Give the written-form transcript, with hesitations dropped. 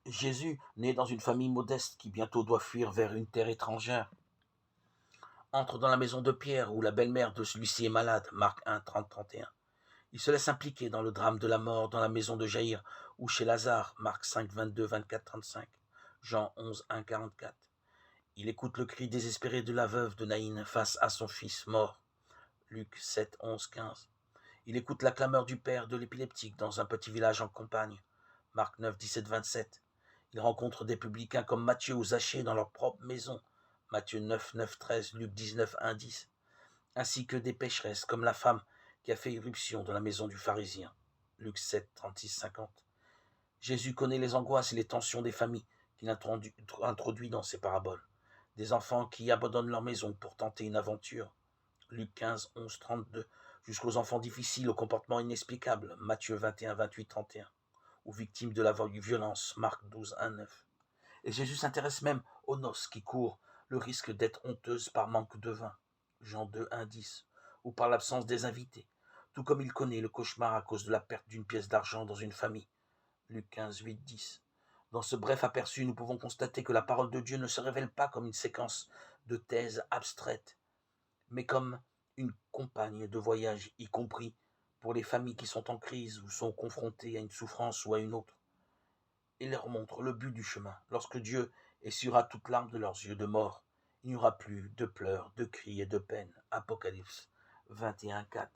Jésus, né dans une famille modeste qui bientôt doit fuir vers une terre étrangère, entre dans la maison de Pierre où la belle-mère de celui-ci est malade, Marc 1, 30-31. Il se laisse impliquer dans le drame de la mort dans la maison de Jaïr ou chez Lazare, Marc 5, 22, 24, 35, Jean 11, 1, 44. Il écoute le cri désespéré de la veuve de Naïn face à son fils mort, Luc 7, 11, 15. Il écoute la clameur du père de l'épileptique dans un petit village en campagne, Marc 9, 17, 27. Il rencontre des publicains comme Matthieu ou Zachée dans leur propre maison, Matthieu 9, 9, 13, Luc 19, 1, 10. Ainsi que des pécheresses comme la femme qui a fait irruption dans la maison du pharisien, Luc 7, 36, 50. Jésus connaît les angoisses et les tensions des familles qu'il introduit dans ses paraboles. Des enfants qui abandonnent leur maison pour tenter une aventure, Luc 15, 11, 32, jusqu'aux enfants difficiles au comportement inexplicable, Matthieu 21, 28, 31, ou victimes de la violence, Marc 12, 1, 9. Et Jésus s'intéresse même aux noces qui courent le risque d'être honteuses par manque de vin, Jean 2, 1, 10, ou par l'absence des invités, tout comme il connaît le cauchemar à cause de la perte d'une pièce d'argent dans une famille, Luc 15, 8, 10. Dans ce bref aperçu, nous pouvons constater que la parole de Dieu ne se révèle pas comme une séquence de thèses abstraites, mais comme une compagne de voyage, y compris pour les familles qui sont en crise ou sont confrontées à une souffrance ou à une autre. Il leur montre le but du chemin. Lorsque Dieu essuiera toute larme de leurs yeux de mort, il n'y aura plus de pleurs, de cris et de peines. Apocalypse 21, 4.